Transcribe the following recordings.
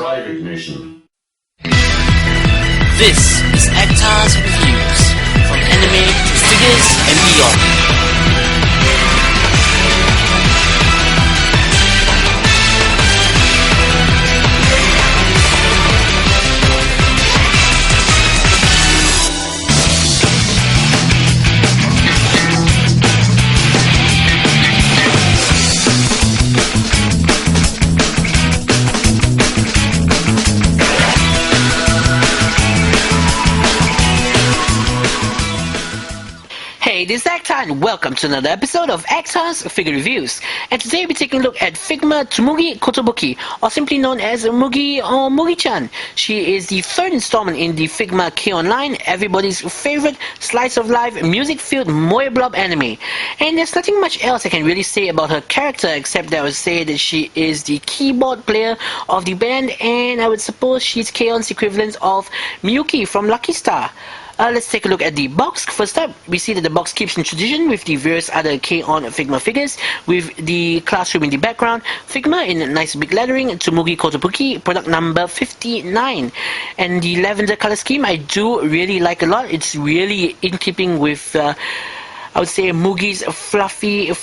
Drive ignition. This is Actar's Reviews, from anime to figures and beyond. Hey, this is Actar and welcome to another episode of Actar's Figure Reviews. And today we're taking a look at Figma Tsumugi Kotobuki, or simply known as Mugi or Mugi-chan. She is the third installment in the Figma K-Online, everybody's favorite slice of life, music-filled moe blob anime. And there's nothing much else I can really say about her character except that I would say that she is the keyboard player of the band, and I would suppose she's K-On's equivalent of Miyuki from Lucky Star. Let's take a look at the box. First up, we see that the box keeps in tradition with the various other K-On Figma figures, with the classroom in the background, Figma in nice big lettering, Tsumugi Kotobuki, product number 59. And the lavender color scheme I do really like a lot. It's really in keeping with I would say Mugi's fluffy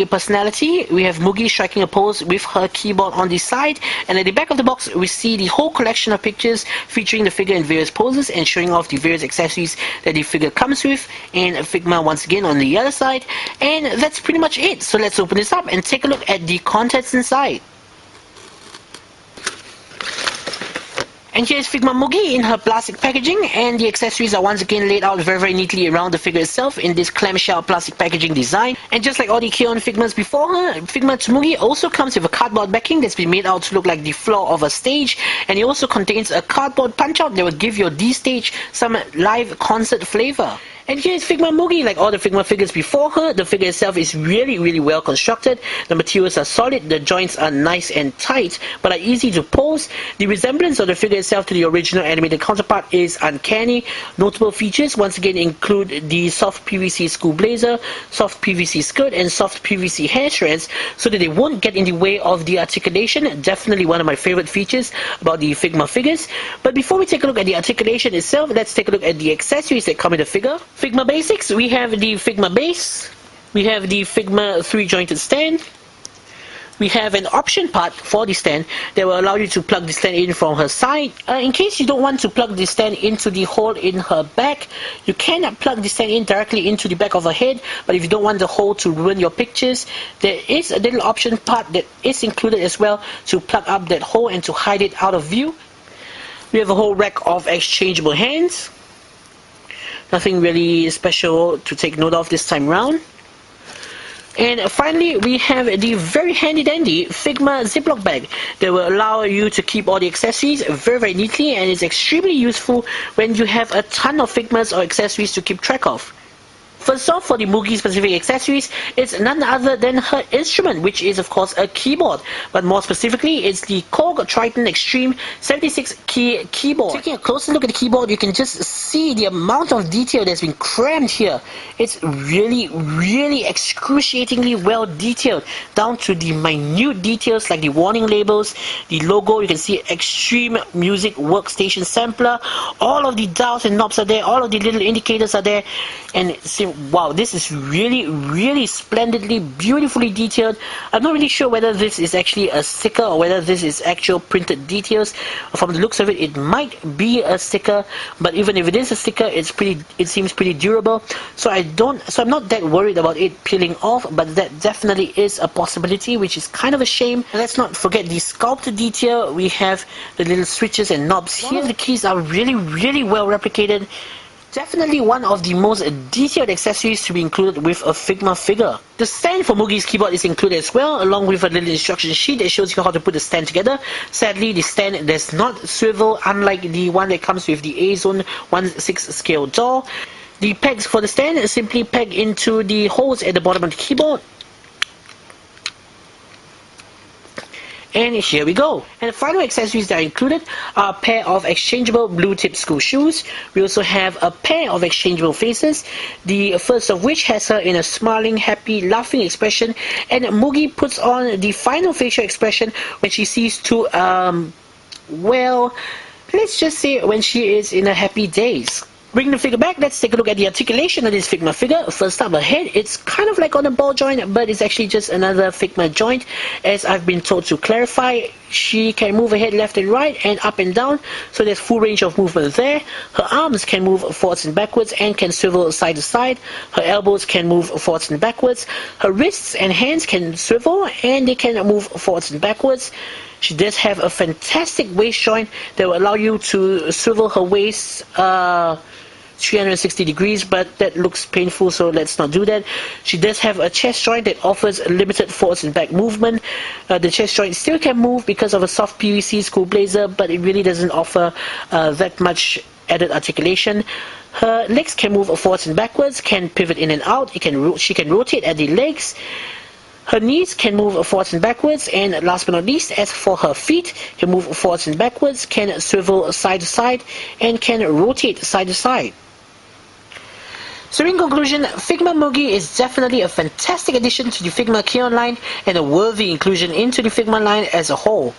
personality. We have Mugi striking a pose with her keyboard on the side, and at the back of the box we see the whole collection of pictures featuring the figure in various poses and showing off the various accessories that the figure comes with, and Figma once again on the other side. And that's pretty much it. So let's open this up and take a look at the contents inside. And here's Figma Mugi in her plastic packaging, and the accessories are once again laid out very neatly around the figure itself in this clamshell plastic packaging design. And just like all the K-On Figmas before her, Figma Tsumugi also comes with a cardboard backing that's been made out to look like the floor of a stage, and it also contains a cardboard punch-out that will give your D-stage some live concert flavor. And here's Figma Mugi. Like all the Figma figures before her, the figure itself is really well constructed. The materials are solid, the joints are nice and tight, but are easy to pose. The resemblance of the figure itself to the original animated counterpart is uncanny. Notable features once again include the soft PVC school blazer, soft PVC skirt, and soft PVC hair strands, so that they won't get in the way of the articulation. Definitely one of my favorite features about the Figma figures. But before we take a look at the articulation itself, let's take a look at the accessories that come in the figure. Figma basics, we have the Figma base, we have the Figma 3-jointed stand, we have an option part for the stand that will allow you to plug the stand in from her side. In case you don't want to plug the stand into the hole in her back, you can plug the stand in directly into the back of her head, but if you don't want the hole to ruin your pictures, there is a little option part that is included as well to plug up that hole and to hide it out of view. We have a whole rack of exchangeable hands. Nothing really special to take note of this time round. And finally, we have the very handy dandy Figma Ziploc bag that will allow you to keep all the accessories very neatly, and is extremely useful when you have a ton of Figmas or accessories to keep track of. First off, for the Mugi specific accessories, it's none other than her instrument, which is of course a keyboard, but more specifically it's the Korg Triton Extreme 76 key keyboard. Taking a closer look at the keyboard, you can just see the amount of detail that's been crammed here. It's really excruciatingly well detailed, down to the minute details like the warning labels, the logo. You can see Extreme Music Workstation Sampler, all of the dials and knobs are there, all of the little indicators are there, and wow, this is really splendidly, beautifully detailed. I'm not really sure whether this is actually a sticker or whether this is actual printed details. From the looks of it, it might be a sticker, but even if it is a sticker, it seems pretty durable. So I'm not that worried about it peeling off, but that definitely is a possibility, which is kind of a shame. And let's not forget the sculpted detail. We have the little switches and knobs here. The keys are really well replicated. Definitely one of the most detailed accessories to be included with a Figma figure. The stand for Mugi's keyboard is included as well, along with a little instruction sheet that shows you how to put the stand together. Sadly, the stand does not swivel, unlike the one that comes with the A-Zone 1/6 scale door. The pegs for the stand simply peg into the holes at the bottom of the keyboard. And here we go. And the final accessories that are included are a pair of exchangeable blue tip school shoes. We also have a pair of exchangeable faces, the first of which has her in a smiling, happy, laughing expression, and Mugi puts on the final facial expression when she sees two well, let's just say when she is in her happy days. Bring the figure back, let's take a look at the articulation of this Figma figure. First up, her head, it's kind of like on a ball joint, but it's actually just another Figma joint. As I've been told to clarify, she can move her head left and right and up and down, so there's full range of movement there. Her arms can move forwards and backwards and can swivel side to side. Her elbows can move forwards and backwards. Her wrists and hands can swivel and they can move forwards and backwards. She does have a fantastic waist joint that will allow you to swivel her waist 360 degrees, but that looks painful, so let's not do that. She does have a chest joint that offers limited forwards and back movement. The chest joint still can move because of a soft PVC school blazer, but it really doesn't offer that much added articulation. Her legs can move forwards and backwards, can pivot in and out. She can rotate at the legs. Her knees can move forwards and backwards, and last but not least, as for her feet, can move forwards and backwards, can swivel side to side, and can rotate side to side. So in conclusion, Figma Mugi is definitely a fantastic addition to the Figma Kion line and a worthy inclusion into the Figma line as a whole.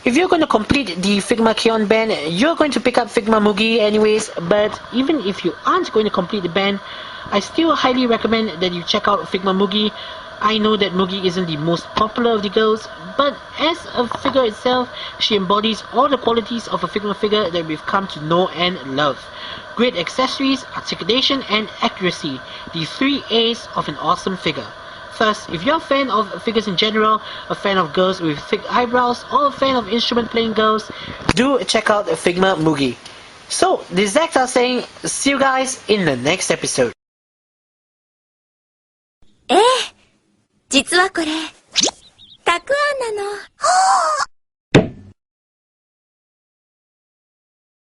If you're going to complete the Figma Kion band, you're going to pick up Figma Mugi anyways, but even if you aren't going to complete the band, I still highly recommend that you check out Figma Mugi. I know that Mugi isn't the most popular of the girls, but as a figure itself, she embodies all the qualities of a Figma figure that we've come to know and love. Great accessories, articulation, and accuracy, the 3 A's of an awesome figure. Thus, if you're a fan of figures in general, a fan of girls with thick eyebrows, or a fan of instrument playing girls, do check out Figma Mugi. So, this is Zach saying, see you guys in the next episode. 実はこれ